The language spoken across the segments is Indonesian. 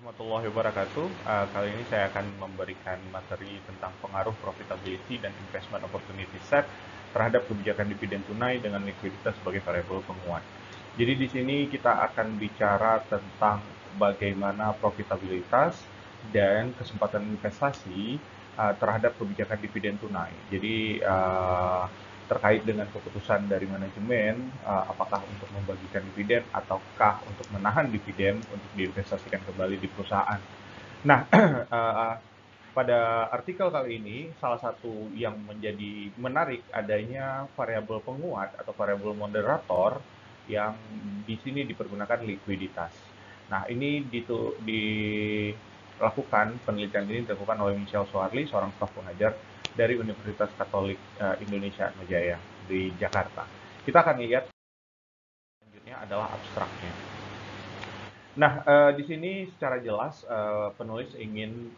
Warahmatullahi wabarakatuh. Kali ini saya akan memberikan materi tentang pengaruh profitability dan investment opportunity set terhadap kebijakan dividen tunai dengan likuiditas sebagai variabel penguat. Jadi di sini kita akan bicara tentang bagaimana profitabilitas dan kesempatan investasi terhadap kebijakan dividen tunai. Jadi terkait dengan keputusan dari manajemen, apakah untuk membagikan dividen ataukah untuk menahan dividen untuk diinvestasikan kembali di perusahaan. Nah, pada artikel kali ini, salah satu yang menjadi menarik adanya variabel penguat atau variabel moderator yang di sini dipergunakan likuiditas. Nah, ini dilakukan, penelitian ini dilakukan oleh Michelle Soarli, seorang staf pengajar dari Universitas Katolik Indonesia Atma Jaya di Jakarta. Kita akan lihat selanjutnya adalah abstraknya. Nah, di sini secara jelas penulis ingin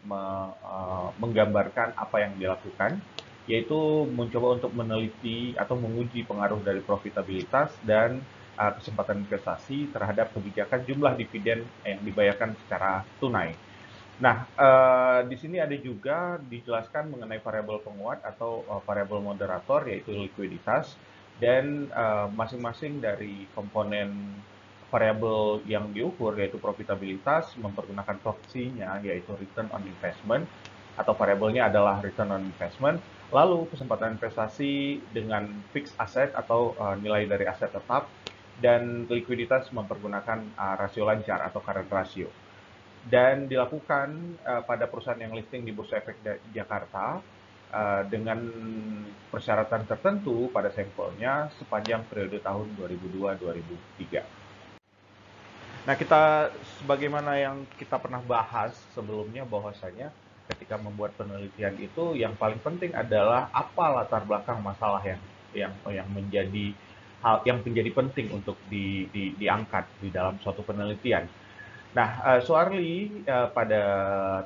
menggambarkan apa yang dilakukan, yaitu mencoba untuk meneliti atau menguji pengaruh dari profitabilitas dan kesempatan investasi terhadap kebijakan jumlah dividen yang dibayarkan secara tunai. Nah, di sini ada juga dijelaskan mengenai variabel penguat atau variabel moderator, yaitu likuiditas, dan masing-masing dari komponen variabel yang diukur, yaitu profitabilitas, mempergunakan proksinya, yaitu return on investment, atau variabelnya adalah return on investment, lalu kesempatan investasi dengan fixed asset atau nilai dari aset tetap, dan likuiditas mempergunakan rasio lancar atau current ratio. Dan dilakukan pada perusahaan yang listing di Bursa Efek Jakarta dengan persyaratan tertentu pada sampelnya sepanjang periode tahun 2002-2003. Nah, sebagaimana yang kita pernah bahas sebelumnya, bahwasanya ketika membuat penelitian itu yang paling penting adalah apa latar belakang masalah yang menjadi hal yang menjadi penting untuk diangkat di dalam suatu penelitian. Nah, Soarli pada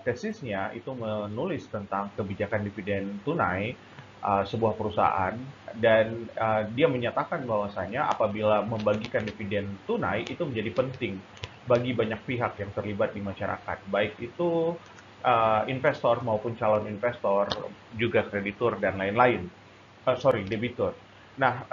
tesisnya itu menulis tentang kebijakan dividen tunai sebuah perusahaan, dan dia menyatakan bahwasanya apabila membagikan dividen tunai itu menjadi penting bagi banyak pihak yang terlibat di masyarakat, baik itu investor maupun calon investor, juga kreditur dan lain-lain. Debitur. Nah,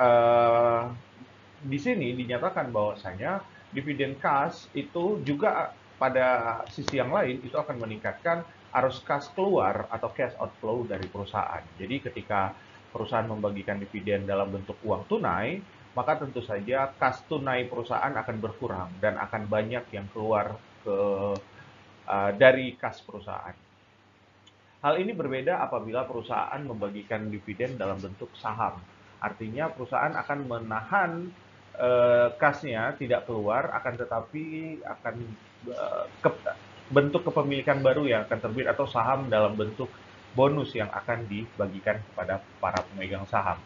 di sini dinyatakan bahwasanya dividen cash itu juga pada sisi yang lain itu akan meningkatkan arus kas keluar atau cash outflow dari perusahaan. Jadi ketika perusahaan membagikan dividen dalam bentuk uang tunai, maka tentu saja kas tunai perusahaan akan berkurang dan akan banyak yang keluar dari kas perusahaan. Hal ini berbeda apabila perusahaan membagikan dividen dalam bentuk saham. Artinya perusahaan akan menahan kasnya tidak keluar, akan tetapi akan bentuk kepemilikan baru yang akan terbit atau saham dalam bentuk bonus yang akan dibagikan kepada para pemegang saham.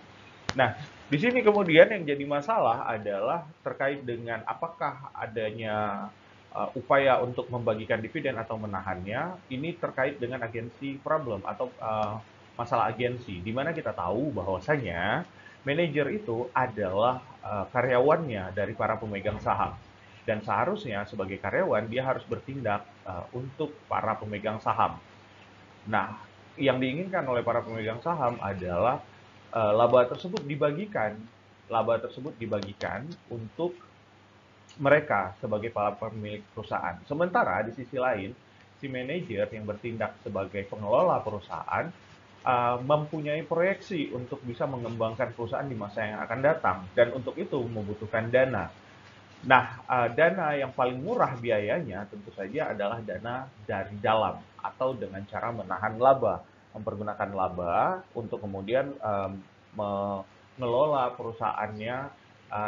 Nah, di sini kemudian yang jadi masalah adalah terkait dengan apakah adanya upaya untuk membagikan dividen atau menahannya. Ini terkait dengan agensi problem atau masalah agensi, di mana kita tahu bahwasanya manajer itu adalah karyawannya dari para pemegang saham. Dan seharusnya sebagai karyawan dia harus bertindak untuk para pemegang saham. Nah, yang diinginkan oleh para pemegang saham adalah laba tersebut dibagikan untuk mereka sebagai para pemilik perusahaan. Sementara di sisi lain, si manajer yang bertindak sebagai pengelola perusahaan mempunyai proyeksi untuk bisa mengembangkan perusahaan di masa yang akan datang, dan untuk itu membutuhkan dana. Nah, dana yang paling murah biayanya tentu saja adalah dana dari dalam atau dengan cara menahan laba, mempergunakan laba untuk kemudian mengelola perusahaannya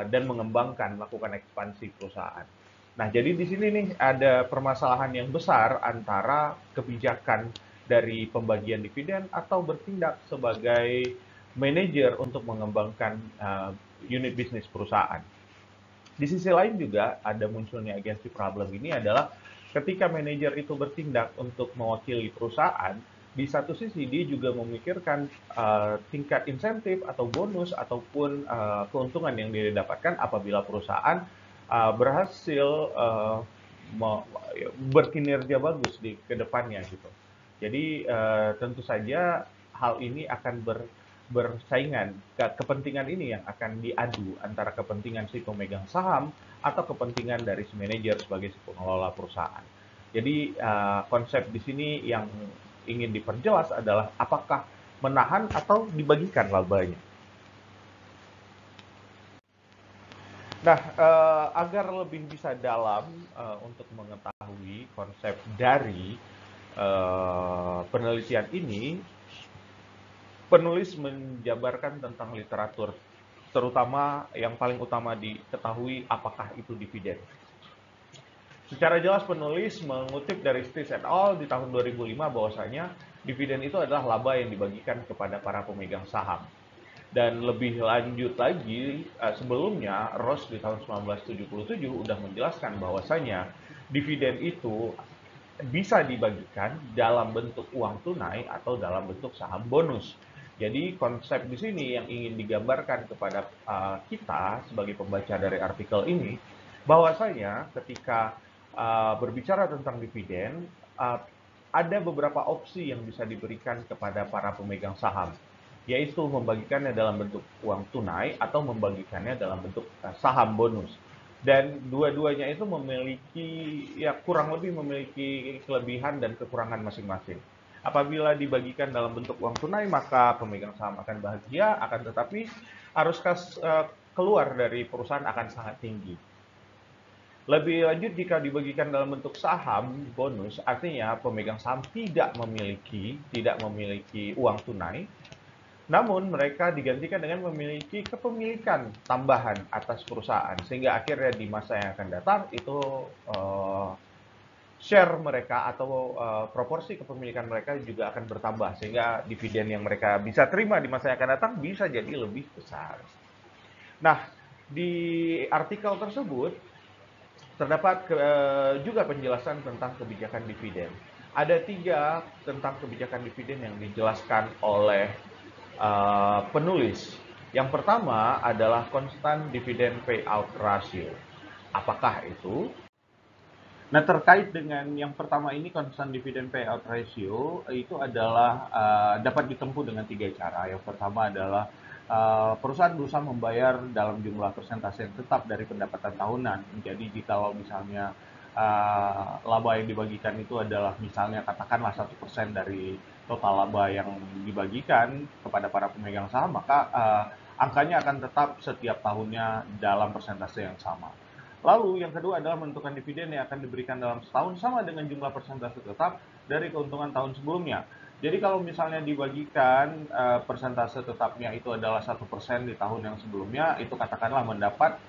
dan mengembangkan, melakukan ekspansi perusahaan. Nah, jadi di sini nih ada permasalahan yang besar antara kebijakan dari pembagian dividen atau bertindak sebagai manajer untuk mengembangkan unit bisnis perusahaan. Di sisi lain juga ada munculnya agency problem ini adalah ketika manajer itu bertindak untuk mewakili perusahaan, di satu sisi dia juga memikirkan tingkat insentif atau bonus ataupun keuntungan yang dia dapatkan apabila perusahaan berhasil berkinerja bagus di kedepannya gitu. Jadi tentu saja hal ini akan bersaingan. Kepentingan ini yang akan diadu antara kepentingan si pemegang saham atau kepentingan dari si manajer sebagai si pengelola perusahaan. Jadi konsep di sini yang ingin diperjelas adalah apakah menahan atau dibagikan labanya. Nah, agar lebih bisa dalam untuk mengetahui konsep dari penelitian ini, penulis menjabarkan tentang literatur, terutama yang paling utama diketahui apakah itu dividen. Secara jelas penulis mengutip dari Stis et al. Di tahun 2005 bahwasanya dividen itu adalah laba yang dibagikan kepada para pemegang saham. Dan lebih lanjut lagi, sebelumnya Ross di tahun 1977 udah menjelaskan bahwasanya dividen itu bisa dibagikan dalam bentuk uang tunai atau dalam bentuk saham bonus. Jadi konsep di sini yang ingin digambarkan kepada kita sebagai pembaca dari artikel ini, bahwasanya ketika berbicara tentang dividen, uh, ada beberapa opsi yang bisa diberikan kepada para pemegang saham, yaitu membagikannya dalam bentuk uang tunai atau membagikannya dalam bentuk saham bonus. Dan dua-duanya itu memiliki, ya kurang lebih memiliki kelebihan dan kekurangan masing-masing. Apabila dibagikan dalam bentuk uang tunai, maka pemegang saham akan bahagia, akan tetapi arus kas keluar dari perusahaan akan sangat tinggi. Lebih lanjut, jika dibagikan dalam bentuk saham bonus, artinya pemegang saham tidak memiliki uang tunai, namun mereka digantikan dengan memiliki kepemilikan tambahan atas perusahaan, sehingga akhirnya di masa yang akan datang itu share mereka atau proporsi kepemilikan mereka juga akan bertambah, sehingga dividen yang mereka bisa terima di masa yang akan datang bisa jadi lebih besar. Nah, di artikel tersebut terdapat juga penjelasan tentang kebijakan dividen. Ada 3 tentang kebijakan dividen yang dijelaskan oleh penulis. Yang pertama adalah constant dividend payout ratio. Apakah itu? Nah, terkait dengan yang pertama ini, constant dividend payout ratio, itu adalah dapat ditempuh dengan 3 cara. Yang pertama adalah perusahaan berusaha membayar dalam jumlah persentase yang tetap dari pendapatan tahunan. Jadi kalau misalnya laba yang dibagikan itu adalah misalnya katakanlah 1% dari total laba yang dibagikan kepada para pemegang saham, maka angkanya akan tetap setiap tahunnya dalam persentase yang sama. Lalu yang kedua adalah menentukan dividen yang akan diberikan dalam setahun sama dengan jumlah persentase tetap dari keuntungan tahun sebelumnya. Jadi kalau misalnya dibagikan persentase tetapnya itu adalah 1% di tahun yang sebelumnya, itu katakanlah mendapat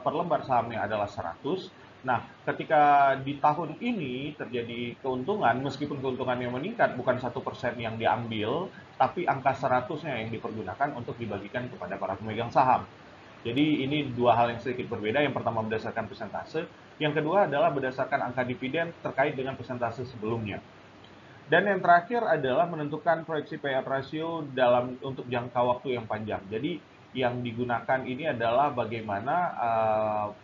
per lembar sahamnya adalah 100. Nah, ketika di tahun ini terjadi keuntungan, meskipun keuntungannya meningkat, bukan 1% yang diambil, tapi angka 100-nya yang dipergunakan untuk dibagikan kepada para pemegang saham. Jadi ini dua hal yang sedikit berbeda. Yang pertama berdasarkan persentase, yang kedua adalah berdasarkan angka dividen terkait dengan persentase sebelumnya. Dan yang terakhir adalah menentukan proyeksi payout ratio untuk jangka waktu yang panjang. Jadi yang digunakan ini adalah bagaimana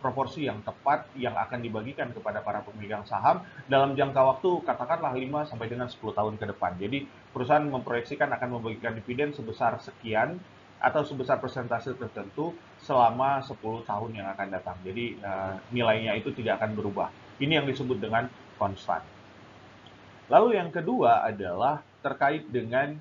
proporsi yang tepat yang akan dibagikan kepada para pemegang saham dalam jangka waktu katakanlah 5 sampai dengan 10 tahun ke depan. Jadi perusahaan memproyeksikan akan membagikan dividen sebesar sekian atau sebesar persentase tertentu selama 10 tahun yang akan datang. Jadi nilainya itu tidak akan berubah. Ini yang disebut dengan konstan. Lalu yang kedua adalah terkait dengan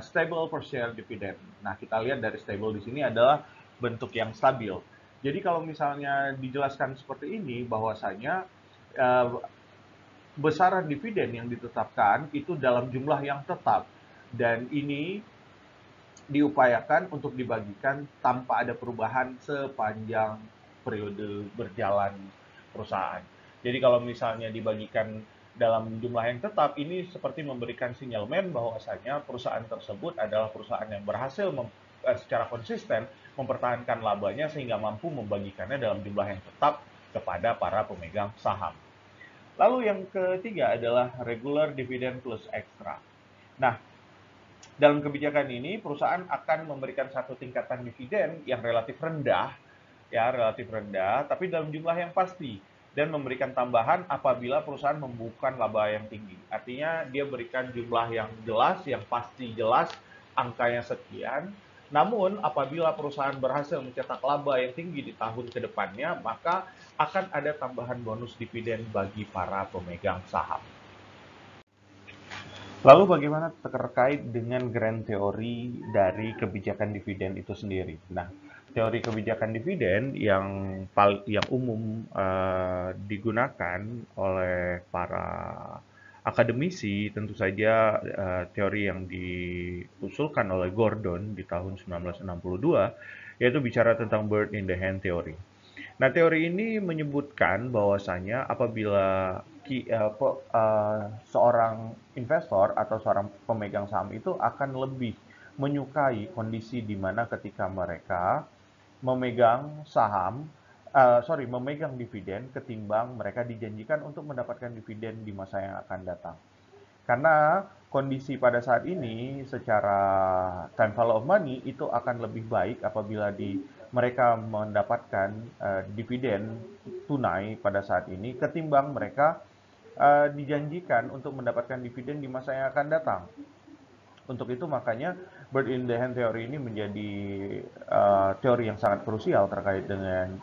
stable per share dividend. Nah, kita lihat dari stable di sini adalah bentuk yang stabil. Jadi kalau misalnya dijelaskan seperti ini, bahwasanya besaran dividen yang ditetapkan itu dalam jumlah yang tetap, dan ini diupayakan untuk dibagikan tanpa ada perubahan sepanjang periode berjalan perusahaan. Jadi kalau misalnya dibagikan dalam jumlah yang tetap, ini seperti memberikan sinyalmen bahwasanya perusahaan tersebut adalah perusahaan yang berhasil secara konsisten mempertahankan labanya sehingga mampu membagikannya dalam jumlah yang tetap kepada para pemegang saham. Lalu yang ketiga adalah regular dividend plus extra. Nah, dalam kebijakan ini perusahaan akan memberikan satu tingkatan dividen yang relatif rendah, tapi dalam jumlah yang pasti. dan memberikan tambahan apabila perusahaan membukukan laba yang tinggi. Artinya dia berikan jumlah yang jelas, yang pasti jelas, angkanya sekian. Namun apabila perusahaan berhasil mencetak laba yang tinggi di tahun kedepannya, maka akan ada tambahan bonus dividen bagi para pemegang saham. Lalu bagaimana terkait dengan grand teori dari kebijakan dividen itu sendiri? Nah, teori kebijakan dividen yang umum digunakan oleh para akademisi tentu saja teori yang diusulkan oleh Gordon di tahun 1962 yaitu bicara tentang bird in the hand theory. Nah, teori ini menyebutkan bahwasanya apabila seorang investor atau seorang pemegang saham itu akan lebih menyukai kondisi di mana ketika mereka memegang memegang dividen ketimbang mereka dijanjikan untuk mendapatkan dividen di masa yang akan datang. Karena kondisi pada saat ini secara time value of money itu akan lebih baik apabila mereka mendapatkan dividen tunai pada saat ini ketimbang mereka dijanjikan untuk mendapatkan dividen di masa yang akan datang. Untuk itu makanya bird in the hand theory ini menjadi teori yang sangat krusial terkait dengan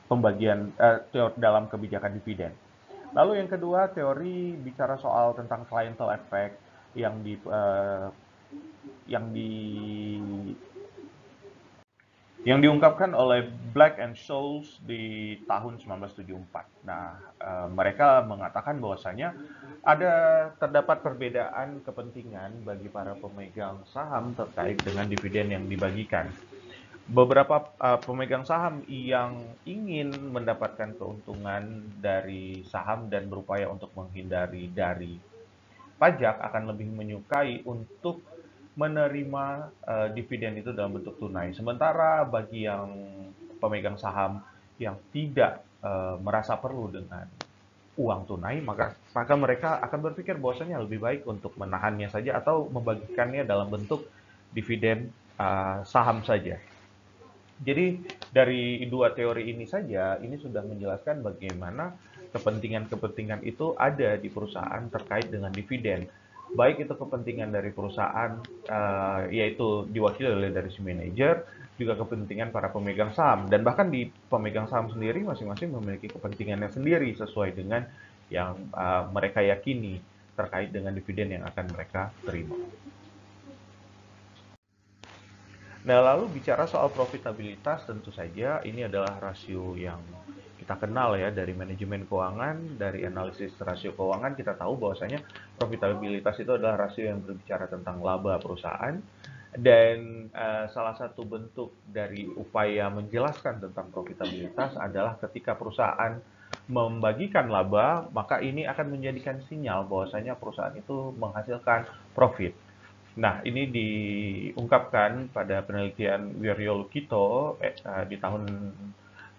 pembagian dalam kebijakan dividen. Lalu yang kedua, teori bicara soal tentang clientele effect yang di uh, yang di yang diungkapkan oleh Black and Scholes di tahun 1974. Nah, mereka mengatakan bahwasanya terdapat perbedaan kepentingan bagi para pemegang saham terkait dengan dividen yang dibagikan. Beberapa pemegang saham yang ingin mendapatkan keuntungan dari saham dan berupaya untuk menghindari dari pajak akan lebih menyukai untuk menerima dividen itu dalam bentuk tunai. Sementara bagi yang pemegang saham yang tidak merasa perlu dengan uang tunai, maka mereka akan berpikir bahwasanya lebih baik untuk menahannya saja atau membagikannya dalam bentuk dividen saham saja. Jadi dari dua teori ini saja, ini sudah menjelaskan bagaimana kepentingan-kepentingan itu ada di perusahaan terkait dengan dividen. Baik itu kepentingan dari perusahaan, yaitu diwakili oleh dari si manajer, juga kepentingan para pemegang saham. Dan bahkan di pemegang saham sendiri masing-masing memiliki kepentingannya sendiri sesuai dengan yang mereka yakini terkait dengan dividen yang akan mereka terima. Nah, lalu bicara soal profitabilitas, tentu saja ini adalah rasio yang kita kenal ya dari manajemen keuangan, dari analisis rasio keuangan kita tahu bahwasanya profitabilitas itu adalah rasio yang berbicara tentang laba perusahaan dan salah satu bentuk dari upaya menjelaskan tentang profitabilitas adalah ketika perusahaan membagikan laba, maka ini akan menjadikan sinyal bahwasanya perusahaan itu menghasilkan profit. Nah, ini diungkapkan pada penelitian Wiryolukito di tahun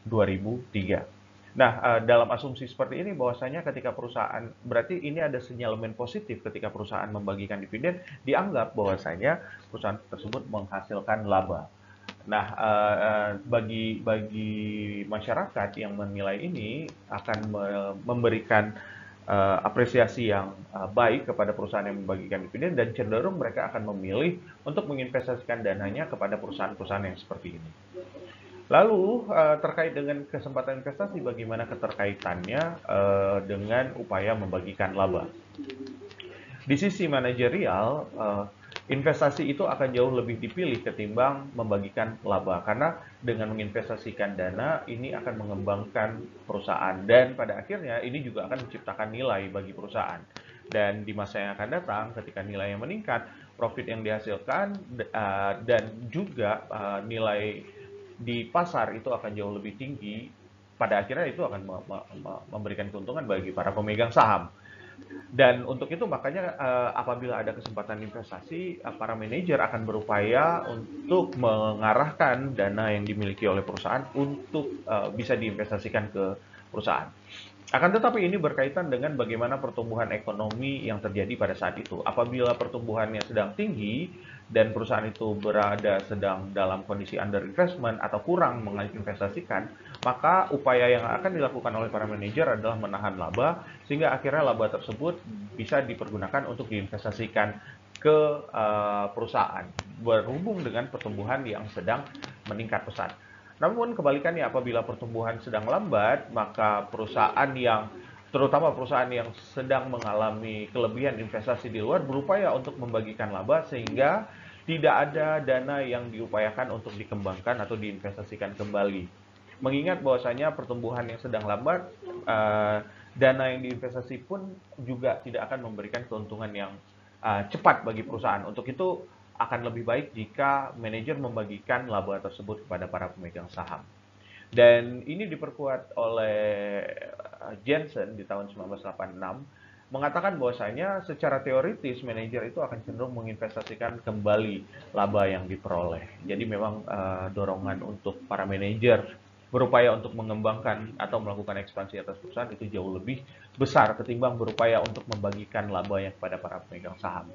2003. Nah, dalam asumsi seperti ini bahwasanya ketika perusahaan, berarti ini ada sinyalemen positif ketika perusahaan membagikan dividen, dianggap bahwasanya perusahaan tersebut menghasilkan laba. Nah, bagi masyarakat yang menilai ini akan memberikan apresiasi yang baik kepada perusahaan yang membagikan dividen dan cenderung mereka akan memilih untuk menginvestasikan dananya kepada perusahaan-perusahaan yang seperti ini. Lalu terkait dengan kesempatan investasi, bagaimana keterkaitannya dengan upaya membagikan laba? Di sisi manajerial, investasi itu akan jauh lebih dipilih ketimbang membagikan laba karena dengan menginvestasikan dana ini akan mengembangkan perusahaan dan pada akhirnya ini juga akan menciptakan nilai bagi perusahaan. Dan di masa yang akan datang ketika nilainya meningkat, profit yang dihasilkan dan juga nilai di pasar itu akan jauh lebih tinggi. Pada akhirnya itu akan memberikan keuntungan bagi para pemegang saham. Dan untuk itu makanya apabila ada kesempatan investasi, para manajer akan berupaya untuk mengarahkan dana yang dimiliki oleh perusahaan untuk bisa diinvestasikan ke perusahaan. Akan tetapi ini berkaitan dengan bagaimana pertumbuhan ekonomi yang terjadi pada saat itu. Apabila pertumbuhannya sedang tinggi dan perusahaan itu berada sedang dalam kondisi underinvestment atau kurang menginvestasikan, maka upaya yang akan dilakukan oleh para manajer adalah menahan laba, sehingga akhirnya laba tersebut bisa dipergunakan untuk diinvestasikan ke perusahaan, berhubung dengan pertumbuhan yang sedang meningkat pesat. Namun kebalikannya, apabila pertumbuhan sedang lambat, maka perusahaan yang terutama perusahaan yang sedang mengalami kelebihan investasi di luar berupaya untuk membagikan laba, sehingga tidak ada dana yang diupayakan untuk dikembangkan atau diinvestasikan kembali. Mengingat bahwasanya pertumbuhan yang sedang lambat, dana yang diinvestasi pun juga tidak akan memberikan keuntungan yang cepat bagi perusahaan. Untuk itu akan lebih baik jika manajer membagikan laba tersebut kepada para pemegang saham. Dan ini diperkuat oleh Jensen di tahun 1986, mengatakan bahwasanya secara teoritis manajer itu akan cenderung menginvestasikan kembali laba yang diperoleh. Jadi memang dorongan untuk para manajer berupaya untuk mengembangkan atau melakukan ekspansi atas perusahaan itu jauh lebih besar ketimbang berupaya untuk membagikan laba yang kepada para pemegang saham.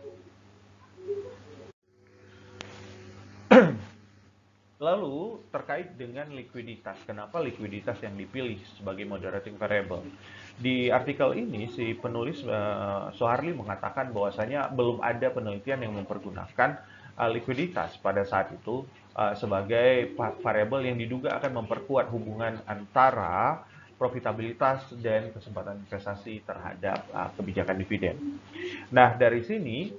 Lalu terkait dengan likuiditas, kenapa likuiditas yang dipilih sebagai moderating variable? Di artikel ini si penulis Soeharli mengatakan bahwasanya belum ada penelitian yang mempergunakan likuiditas pada saat itu sebagai variabel yang diduga akan memperkuat hubungan antara profitabilitas dan kesempatan investasi terhadap kebijakan dividen. Nah, dari sini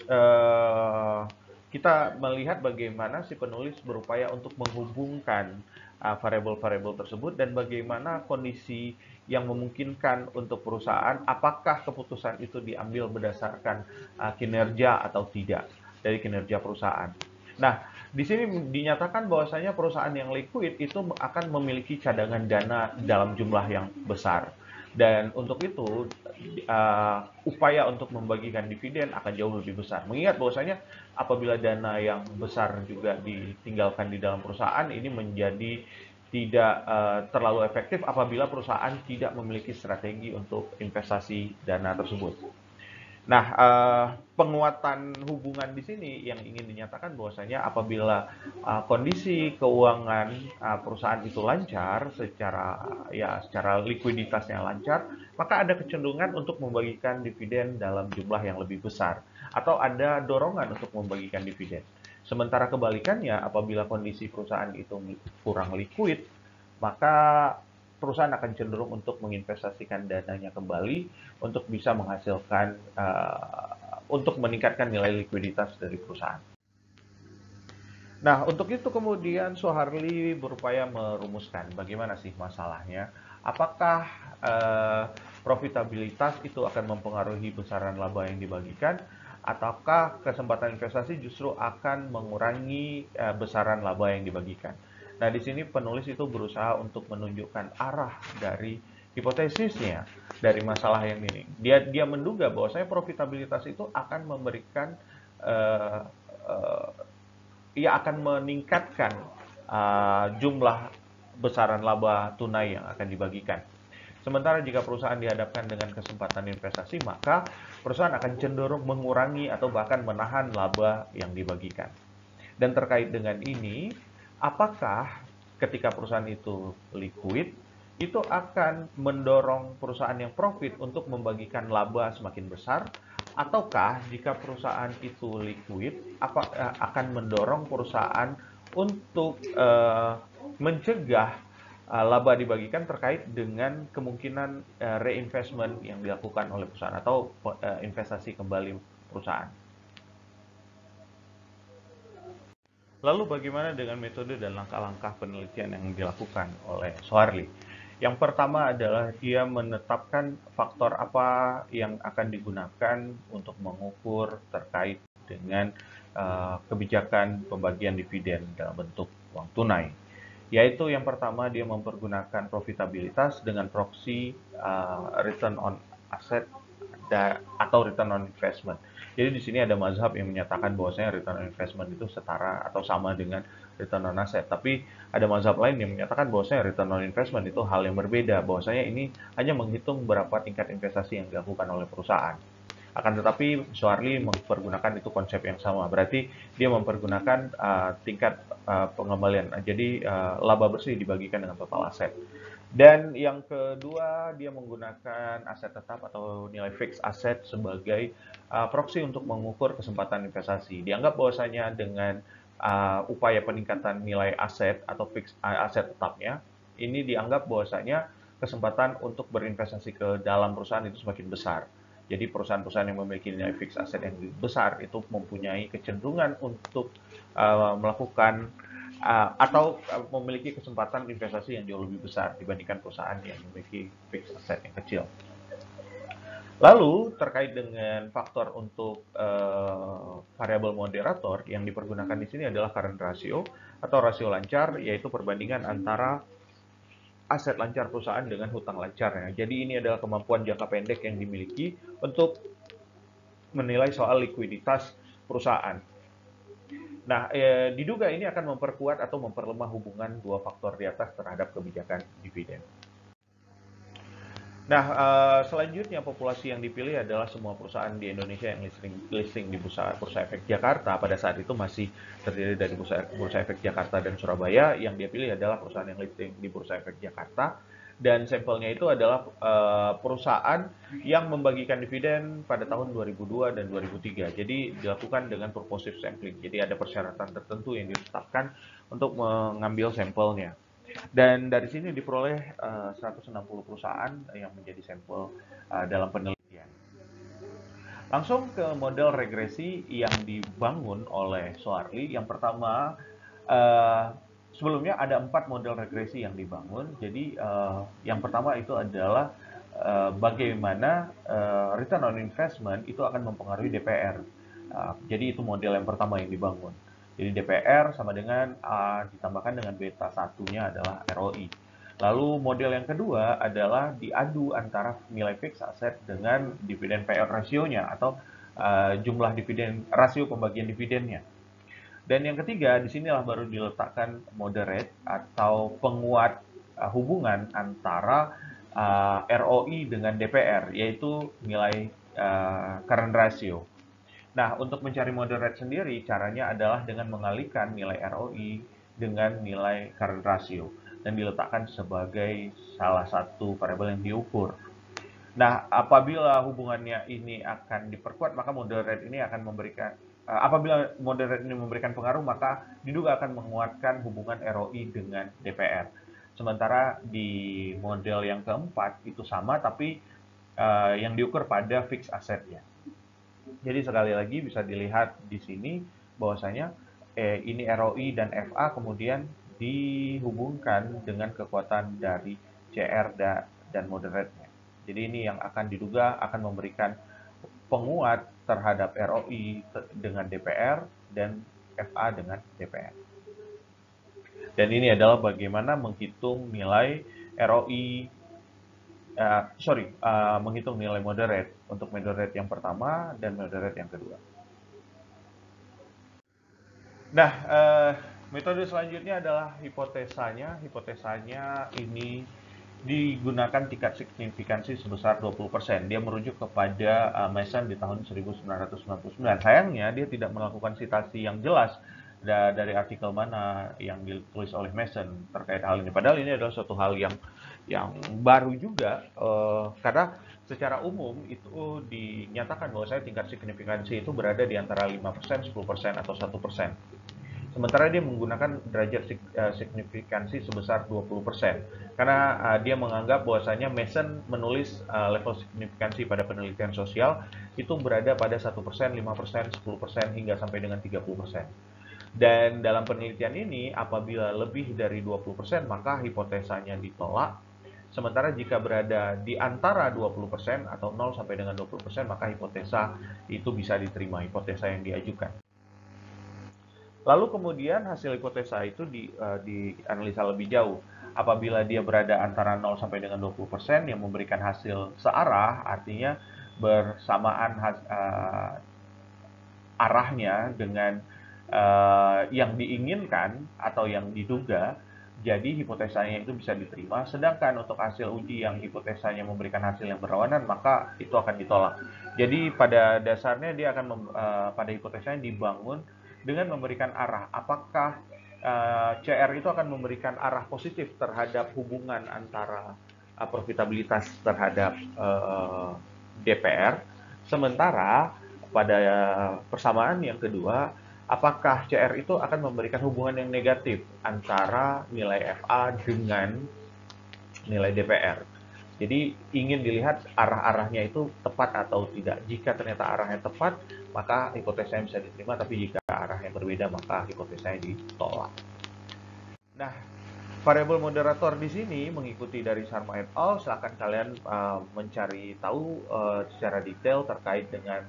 uh, kita melihat bagaimana si penulis berupaya untuk menghubungkan variabel-variabel tersebut dan bagaimana kondisi yang memungkinkan untuk perusahaan, apakah keputusan itu diambil berdasarkan kinerja atau tidak dari kinerja perusahaan. Nah, di sini dinyatakan bahwasanya perusahaan yang liquid itu akan memiliki cadangan dana dalam jumlah yang besar. Dan untuk itu, upaya untuk membagikan dividen akan jauh lebih besar. Mengingat bahwasanya apabila dana yang besar juga ditinggalkan di dalam perusahaan, ini menjadi tidak terlalu efektif apabila perusahaan tidak memiliki strategi untuk investasi dana tersebut. Nah, penguatan hubungan di sini yang ingin dinyatakan bahwasanya apabila kondisi keuangan perusahaan itu lancar, secara likuiditasnya lancar, maka ada kecenderungan untuk membagikan dividen dalam jumlah yang lebih besar atau ada dorongan untuk membagikan dividen. Sementara kebalikannya, apabila kondisi perusahaan itu kurang liquid, maka perusahaan akan cenderung untuk menginvestasikan dananya kembali untuk bisa menghasilkan untuk meningkatkan nilai likuiditas dari perusahaan. Nah, untuk itu kemudian Soeharli berupaya merumuskan bagaimana sih masalahnya. Apakah profitabilitas itu akan mempengaruhi besaran laba yang dibagikan, ataukah kesempatan investasi justru akan mengurangi besaran laba yang dibagikan. Nah, di sini penulis itu berusaha untuk menunjukkan arah dari hipotesisnya dari masalah yang ini. Dia menduga bahwa saya profitabilitas itu akan memberikan uh, uh, ia akan meningkatkan jumlah besaran laba tunai yang akan dibagikan. Sementara jika perusahaan dihadapkan dengan kesempatan investasi, maka perusahaan akan cenderung mengurangi atau bahkan menahan laba yang dibagikan. Dan terkait dengan ini, apakah ketika perusahaan itu liquid, itu akan mendorong perusahaan yang profit untuk membagikan laba semakin besar, ataukah jika perusahaan itu liquid, akan mendorong perusahaan untuk mencegah laba dibagikan terkait dengan kemungkinan reinvestment yang dilakukan oleh perusahaan atau investasi kembali perusahaan. Lalu bagaimana dengan metode dan langkah-langkah penelitian yang dilakukan oleh Soeharli? Yang pertama adalah dia menetapkan faktor apa yang akan digunakan untuk mengukur terkait dengan kebijakan pembagian dividen dalam bentuk uang tunai. Yaitu yang pertama dia mempergunakan profitabilitas dengan proksi return on asset atau return on investment. Jadi di sini ada mazhab yang menyatakan bahwasanya return on investment itu setara atau sama dengan return on asset. Tapi ada mazhab lain yang menyatakan bahwasanya return on investment itu hal yang berbeda. Bahwasanya ini hanya menghitung berapa tingkat investasi yang dilakukan oleh perusahaan. Akan tetapi Soarli mempergunakan itu konsep yang sama. Berarti dia mempergunakan tingkat pengembalian. Jadi laba bersih dibagikan dengan total aset. Dan yang kedua, dia menggunakan aset tetap atau nilai fix aset sebagai proxy untuk mengukur kesempatan investasi. Dianggap bahwasanya dengan upaya peningkatan nilai aset atau fix aset tetapnya, ini dianggap bahwasanya kesempatan untuk berinvestasi ke dalam perusahaan itu semakin besar. Jadi perusahaan-perusahaan yang memiliki nilai fix aset yang besar itu mempunyai kecenderungan untuk melakukan atau memiliki kesempatan investasi yang jauh lebih besar dibandingkan perusahaan yang memiliki fixed asset yang kecil. Lalu terkait dengan faktor untuk variabel moderator yang dipergunakan di sini adalah current ratio atau rasio lancar, yaitu perbandingan antara aset lancar perusahaan dengan hutang lancarnya. Jadi ini adalah kemampuan jangka pendek yang dimiliki untuk menilai soal likuiditas perusahaan. Nah, diduga ini akan memperkuat atau memperlemah hubungan dua faktor di atas terhadap kebijakan dividen. Nah, selanjutnya populasi yang dipilih adalah semua perusahaan di Indonesia yang listing di Bursa Efek Jakarta. Pada saat itu masih terdiri dari Bursa Efek Jakarta dan Surabaya. Yang dia pilih adalah perusahaan yang listing di Bursa Efek Jakarta. Dan sampelnya itu adalah perusahaan yang membagikan dividen pada tahun 2002 dan 2003. Jadi dilakukan dengan purposive sampling. Jadi ada persyaratan tertentu yang ditetapkan untuk mengambil sampelnya. Dan dari sini diperoleh 160 perusahaan yang menjadi sampel dalam penelitian. Langsung ke model regresi yang dibangun oleh Soarli. Yang pertama, sebelumnya ada 4 model regresi yang dibangun. Jadi yang pertama itu adalah bagaimana return on investment itu akan mempengaruhi DPR. Jadi itu model yang pertama yang dibangun. Jadi DPR sama dengan ditambahkan dengan beta satunya adalah ROI. Lalu model yang kedua adalah diadu antara nilai fix aset dengan dividen payout ratio-nya atau jumlah dividen, rasio pembagian dividennya. Dan yang ketiga, disinilah baru diletakkan moderate atau penguat hubungan antara ROI dengan DPR, yaitu nilai current ratio. Nah, untuk mencari moderate sendiri, caranya adalah dengan mengalihkan nilai ROI dengan nilai current ratio dan diletakkan sebagai salah satu variabel yang diukur. Nah, apabila hubungannya ini akan diperkuat, maka moderate ini akan memberikan apabila moderate ini memberikan pengaruh, maka diduga akan menguatkan hubungan ROI dengan DPR. Sementara di model yang keempat itu sama, tapi yang diukur pada fixed assetnya. Jadi sekali lagi bisa dilihat di sini bahwasanya ini ROI dan FA kemudian dihubungkan dengan kekuatan dari CR dan moderate-nya. Jadi ini yang akan diduga akan memberikan penguat terhadap ROI dengan DPR dan FA dengan DPR. Dan ini adalah bagaimana menghitung nilai ROI menghitung nilai moderate untuk moderate yang pertama dan moderate yang kedua. Nah, metode selanjutnya adalah hipotesanya. Hipotesanya ini digunakan tingkat signifikansi sebesar 20%. Dia merujuk kepada Mason di tahun 1999. Sayangnya dia tidak melakukan citasi yang jelas dari artikel mana yang ditulis oleh Mason terkait hal ini. Padahal ini adalah suatu hal yang baru juga karena secara umum itu dinyatakan bahwa tingkat signifikansi itu berada di antara 5%, 10% atau 1%. Sementara dia menggunakan derajat signifikansi sebesar 20%. Karena dia menganggap bahwasanya Mason menulis level signifikansi pada penelitian sosial itu berada pada 1%, 5%, 10% hingga sampai dengan 30%. Dan dalam penelitian ini apabila lebih dari 20% maka hipotesanya ditolak. Sementara jika berada di antara 20% atau 0 sampai dengan 20% maka hipotesa itu bisa diterima, hipotesa yang diajukan. Lalu kemudian hasil hipotesa itu dianalisa lebih jauh. Apabila dia berada antara 0 sampai dengan 20% yang memberikan hasil searah, artinya bersamaan arahnya dengan yang diinginkan atau yang diduga, jadi hipotesanya itu bisa diterima. Sedangkan untuk hasil uji yang hipotesanya memberikan hasil yang berlawanan, maka itu akan ditolak. Jadi pada dasarnya dia akan pada hipotesanya dibangun dengan memberikan arah. Apakah CR itu akan memberikan arah positif terhadap hubungan antara profitabilitas terhadap DPR, sementara pada persamaan yang kedua, apakah CR itu akan memberikan hubungan yang negatif antara nilai FA dengan nilai DPR. Jadi ingin dilihat arah-arahnya itu tepat atau tidak. Jika ternyata arahnya tepat, maka hipotesanya bisa diterima, tapi jika arahnya berbeda, maka hipotesanya ditolak. Nah, variabel moderator di sini mengikuti dari Sharma et al. Silakan kalian mencari tahu secara detail terkait dengan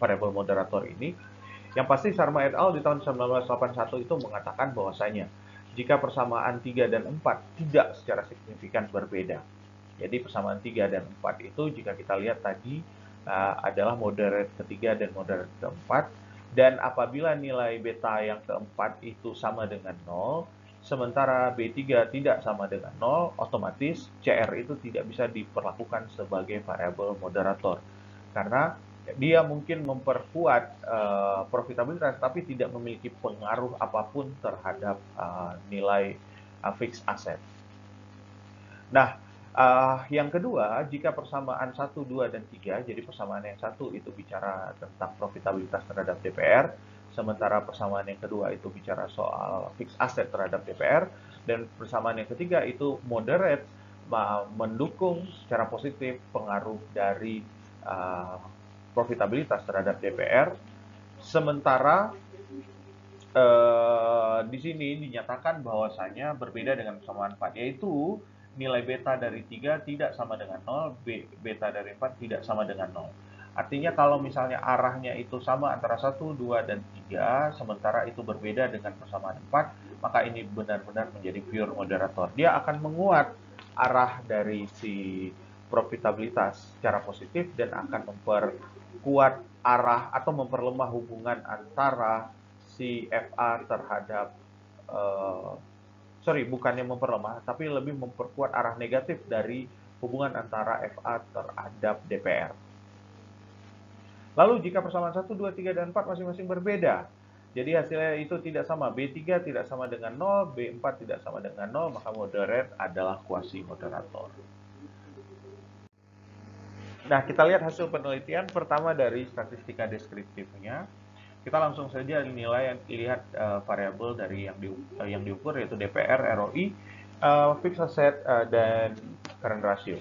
variabel moderator ini. Yang pasti Sharma et al. Di tahun 1981 itu mengatakan bahwasanya jika persamaan 3 dan 4 tidak secara signifikan berbeda. Jadi persamaan 3 dan 4 itu jika kita lihat tadi adalah moderate ketiga dan moderate keempat. Dan apabila nilai beta yang keempat itu sama dengan 0, sementara B3 tidak sama dengan 0, otomatis CR itu tidak bisa diperlakukan sebagai variabel moderator. Karena dia mungkin memperkuat profitabilitas, tapi tidak memiliki pengaruh apapun terhadap nilai fixed asset. Nah, yang kedua, jika persamaan 1, 2, dan 3, jadi persamaan yang satu itu bicara tentang profitabilitas terhadap DPR, sementara persamaan yang kedua itu bicara soal fixed asset terhadap DPR, dan persamaan yang ketiga itu moderate, mendukung secara positif pengaruh dari profitabilitas terhadap DPR, sementara di sini dinyatakan bahwasanya berbeda dengan persamaan 4, yaitu nilai beta dari 3 tidak sama dengan 0, beta dari 4 tidak sama dengan 0. Artinya kalau misalnya arahnya itu sama antara 1, 2, dan 3, sementara itu berbeda dengan persamaan 4, maka ini benar-benar menjadi pure moderator. Dia akan menguat arah dari si profitabilitas secara positif dan akan memperkuat arah atau memperlemah hubungan antara si FA terhadap bukannya memperlemah, tapi lebih memperkuat arah negatif dari hubungan antara FA terhadap DPR. Lalu jika persamaan 1, 2, 3, dan 4 masing-masing berbeda, jadi hasilnya itu tidak sama, B3 tidak sama dengan 0, B4 tidak sama dengan 0, maka moderate adalah quasi moderator. Nah, kita lihat hasil penelitian pertama dari statistika deskriptifnya. Kita langsung saja lihat variabel dari yang diukur, yaitu DPR, ROI, fixed asset, dan current ratio.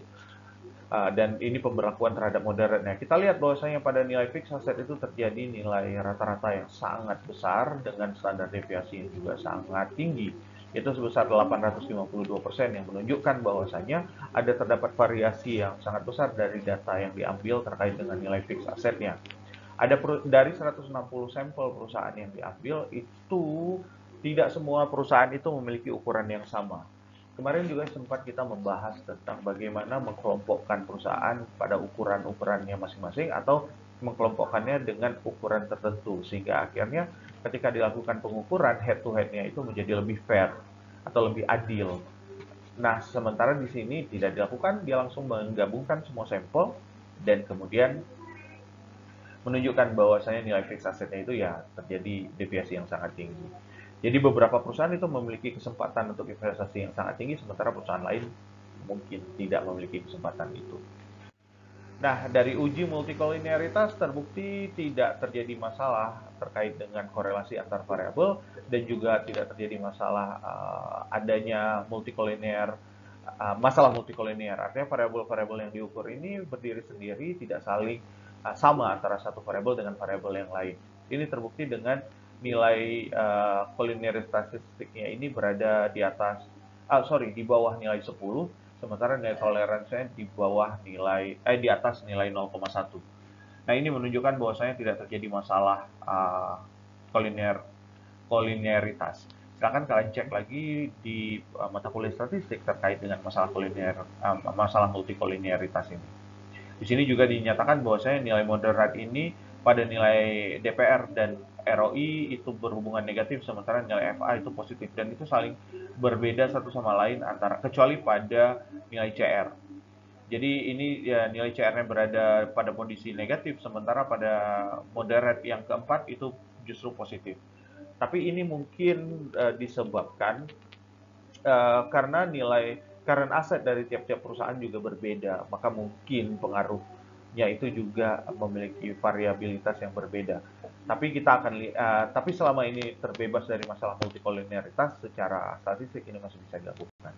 Dan ini pemberlakuan terhadap moderate. Nah, kita lihat bahwasanya pada nilai fixed asset itu terjadi nilai rata-rata yang sangat besar dengan standar deviasi yang juga sangat tinggi, yaitu sebesar 852%, yang menunjukkan bahwasanya terdapat variasi yang sangat besar dari data yang diambil terkait dengan nilai fixed assetnya. Ada dari 160 sampel perusahaan yang diambil, itu tidak semua perusahaan itu memiliki ukuran yang sama. Kemarin juga sempat kita membahas tentang bagaimana mengkelompokkan perusahaan pada ukuran-ukurannya masing-masing atau mengkelompokkannya dengan ukuran tertentu, sehingga akhirnya ketika dilakukan pengukuran head to head-nya itu menjadi lebih fair atau lebih adil. Nah, sementara di sini tidak dilakukan, dia langsung menggabungkan semua sampel dan kemudian menunjukkan bahwasanya nilai fixed assetnya itu ya terjadi deviasi yang sangat tinggi. Jadi beberapa perusahaan itu memiliki kesempatan untuk investasi yang sangat tinggi, sementara perusahaan lain mungkin tidak memiliki kesempatan itu. Nah, dari uji multikolinearitas terbukti tidak terjadi masalah terkait dengan korelasi antar variabel dan juga tidak terjadi masalah adanya masalah multikolinear. Artinya variabel-variabel yang diukur ini berdiri sendiri, tidak saling sama antara satu variabel dengan variabel yang lain. Ini terbukti dengan nilai kolinearitas statistiknya ini berada di bawah nilai 10, sementara nilai toleransinya di atas nilai 0,1. Nah, ini menunjukkan bahwasanya tidak terjadi masalah kolinearitas. Silakan kalian cek lagi di mata kuliah statistik terkait dengan masalah multikolinearitas ini. Di sini juga dinyatakan bahwasanya nilai moderat ini pada nilai DPR dan ROI itu berhubungan negatif, sementara nilai FA itu positif, dan itu saling berbeda satu sama lain antara, kecuali pada nilai CR. Jadi ini ya, nilai CR-nya berada pada kondisi negatif, sementara pada moderate yang keempat itu justru positif. Tapi ini mungkin disebabkan karena nilai current asset dari tiap-tiap perusahaan juga berbeda, maka mungkin pengaruhnya itu juga memiliki variabilitas yang berbeda. Tapi selama ini terbebas dari masalah multikolinialitas, secara statistik ini masih bisa dilakukan.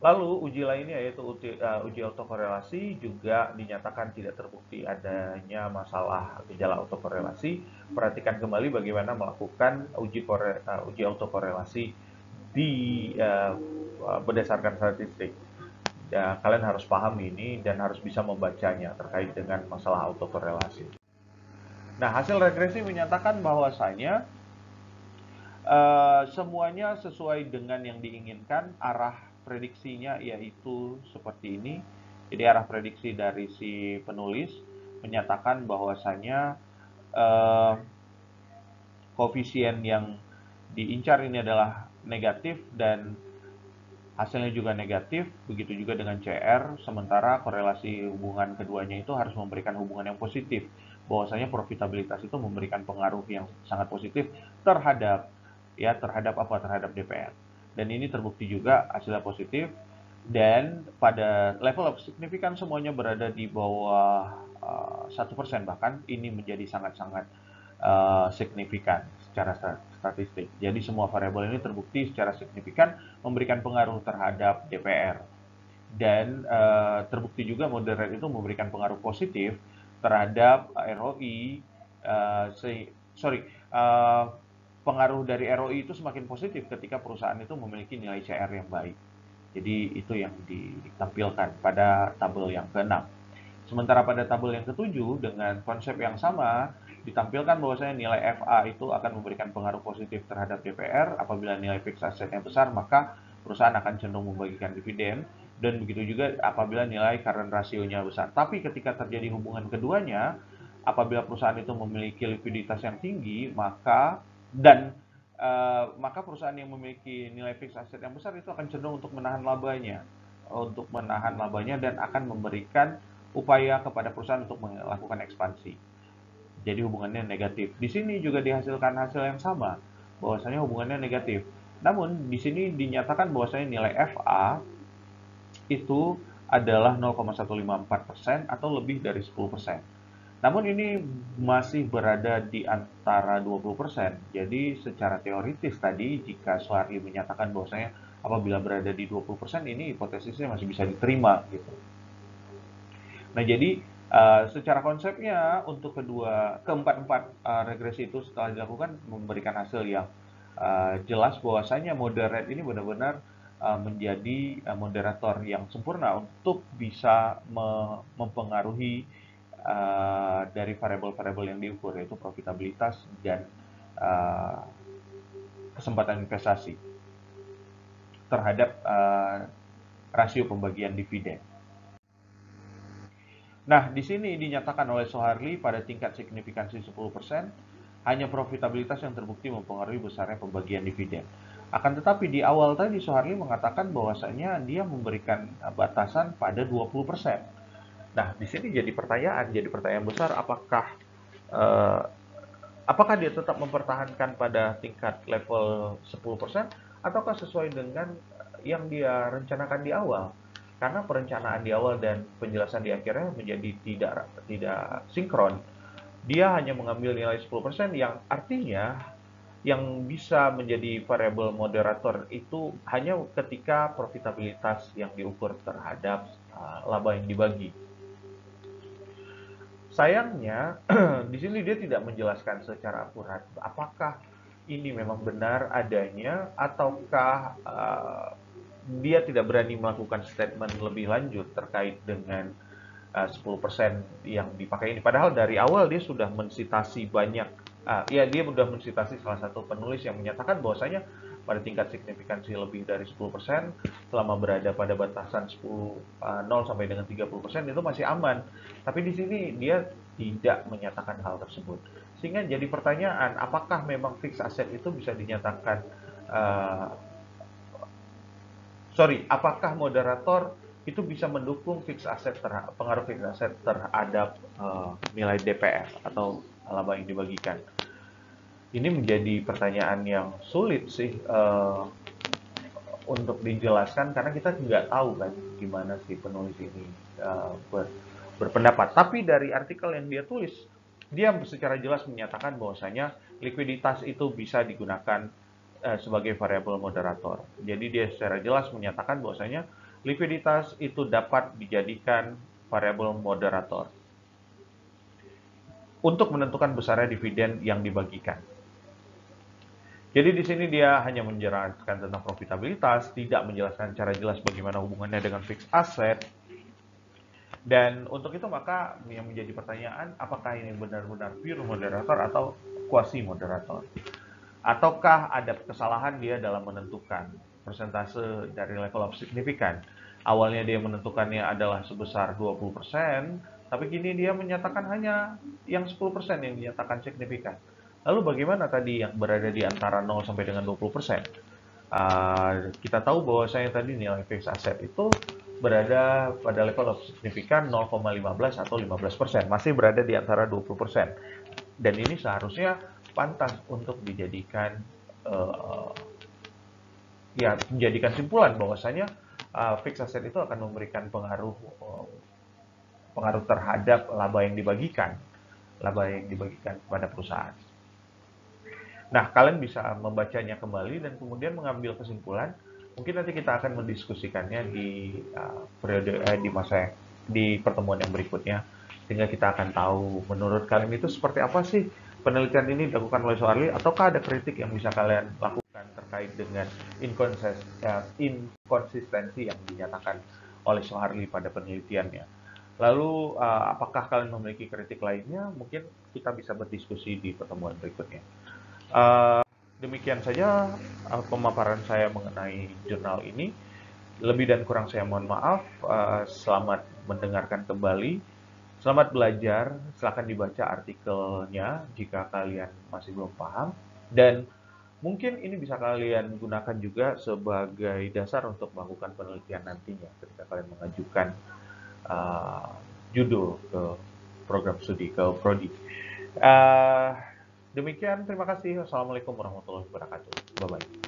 Lalu uji lainnya yaitu uji autokorelasi juga dinyatakan tidak terbukti adanya masalah gejala autokorelasi. Perhatikan kembali bagaimana melakukan uji autokorelasi di berdasarkan statistik. Ya, kalian harus paham ini dan harus bisa membacanya terkait dengan masalah autokorelasi. Nah, hasil regresi menyatakan bahwasanya semuanya sesuai dengan yang diinginkan. Arah prediksinya yaitu seperti ini. Jadi arah prediksi dari si penulis menyatakan bahwasanya koefisien yang diincar ini adalah negatif dan hasilnya juga negatif, begitu juga dengan CR, sementara korelasi hubungan keduanya itu harus memberikan hubungan yang positif, bahwasanya profitabilitas itu memberikan pengaruh yang sangat positif terhadap terhadap DPR. Dan ini terbukti juga hasilnya positif, dan pada level of signifikan semuanya berada di bawah 1%, bahkan ini menjadi sangat-sangat signifikan secara statistik. Jadi semua variabel ini terbukti secara signifikan memberikan pengaruh terhadap DPR. Dan terbukti juga moderate itu memberikan pengaruh positif terhadap ROI. Pengaruh dari ROI itu semakin positif ketika perusahaan itu memiliki nilai CR yang baik. Jadi itu yang ditampilkan pada tabel yang ke-6. Sementara pada tabel yang ke-7 dengan konsep yang sama ditampilkan bahwasanya nilai FA itu akan memberikan pengaruh positif terhadap DPR. Apabila nilai fixed assetnya besar, maka perusahaan akan cenderung membagikan dividen, dan begitu juga apabila nilai current ratio-nya besar. Tapi ketika terjadi hubungan keduanya, apabila perusahaan itu memiliki likuiditas yang tinggi, maka perusahaan yang memiliki nilai fixed asset yang besar itu akan cenderung untuk menahan labanya dan akan memberikan upaya kepada perusahaan untuk melakukan ekspansi. Jadi hubungannya negatif. Di sini juga dihasilkan hasil yang sama, bahwasanya hubungannya negatif. Namun di sini dinyatakan bahwasanya nilai FA itu adalah 0,154% atau lebih dari 10%. Namun ini masih berada di antara 20%. Jadi secara teoritis tadi, jika Soeharli menyatakan bahwasanya apabila berada di 20%, ini hipotesisnya masih bisa diterima gitu. Nah, jadi secara konsepnya untuk keempat regresi itu setelah dilakukan memberikan hasil yang jelas bahwasanya moderate ini benar-benar menjadi moderator yang sempurna untuk bisa mempengaruhi dari variabel-variabel yang diukur, yaitu profitabilitas dan kesempatan investasi terhadap rasio pembagian dividen. Nah, di sini dinyatakan oleh Soeharli pada tingkat signifikansi 10%, hanya profitabilitas yang terbukti mempengaruhi besarnya pembagian dividen. Akan tetapi di awal tadi Soeharli mengatakan bahwasanya dia memberikan batasan pada 20%. Nah, di sini jadi pertanyaan besar, apakah dia tetap mempertahankan pada tingkat level 10% ataukah sesuai dengan yang dia rencanakan di awal? Karena perencanaan di awal dan penjelasan di akhirnya menjadi tidak sinkron. Dia hanya mengambil nilai 10% yang artinya yang bisa menjadi variabel moderator itu hanya ketika profitabilitas yang diukur terhadap laba yang dibagi. Sayangnya, di sini dia tidak menjelaskan secara akurat apakah ini memang benar adanya ataukah dia tidak berani melakukan statement lebih lanjut terkait dengan 10% yang dipakai ini. Padahal dari awal dia sudah mensitasi banyak, dia sudah mensitasi salah satu penulis yang menyatakan bahwasanya pada tingkat signifikansi lebih dari 10%, selama berada pada batasan 0 sampai dengan 30% itu masih aman. Tapi di sini dia tidak menyatakan hal tersebut. Sehingga jadi pertanyaan, apakah memang fixed asset itu bisa dinyatakan uh, apakah moderator itu bisa mendukung pengaruh fixed asset terhadap nilai DPR atau laba yang dibagikan? Ini menjadi pertanyaan yang sulit sih untuk dijelaskan karena kita nggak tahu kan gimana si penulis ini berpendapat. Tapi dari artikel yang dia tulis, dia secara jelas menyatakan bahwasanya likuiditas itu bisa digunakan sebagai variabel moderator. Jadi dia secara jelas menyatakan bahwasanya likuiditas itu dapat dijadikan variabel moderator untuk menentukan besarnya dividen yang dibagikan. Jadi di sini dia hanya menjelaskan tentang profitabilitas, tidak menjelaskan secara jelas bagaimana hubungannya dengan fixed asset. Dan untuk itu maka yang menjadi pertanyaan, apakah ini benar-benar pure moderator atau quasi moderator? Ataukah ada kesalahan dia dalam menentukan persentase dari level of significant? Awalnya dia menentukannya adalah sebesar 20%, tapi kini dia menyatakan hanya yang 10% yang dinyatakan signifikan. Lalu bagaimana tadi yang berada di antara 0 sampai dengan 20%? Kita tahu bahwasanya tadi nilai fixed asset itu berada pada level of signifikan 0,15 atau 15%, masih berada di antara 20%. Dan ini seharusnya pantas untuk dijadikan menjadikan simpulan bahwasanya fixed asset itu akan memberikan pengaruh terhadap laba yang dibagikan kepada perusahaan. Nah, kalian bisa membacanya kembali dan kemudian mengambil kesimpulan. Mungkin nanti kita akan mendiskusikannya di di pertemuan yang berikutnya, sehingga kita akan tahu menurut kalian itu seperti apa sih penelitian ini dilakukan oleh Soeharli, ataukah ada kritik yang bisa kalian lakukan terkait dengan inkonsistensi yang dinyatakan oleh Soeharli pada penelitiannya. Lalu, apakah kalian memiliki kritik lainnya? Mungkin kita bisa berdiskusi di pertemuan berikutnya. Demikian saja pemaparan saya mengenai jurnal ini. Lebih dan kurang saya mohon maaf. Selamat mendengarkan kembali. Selamat belajar. Silakan dibaca artikelnya jika kalian masih belum paham. Dan mungkin ini bisa kalian gunakan juga sebagai dasar untuk melakukan penelitian nantinya ketika kalian mengajukan judul ke program studi, ke prodi. Demikian, terima kasih. Wassalamualaikum warahmatullahi wabarakatuh. Bye-bye.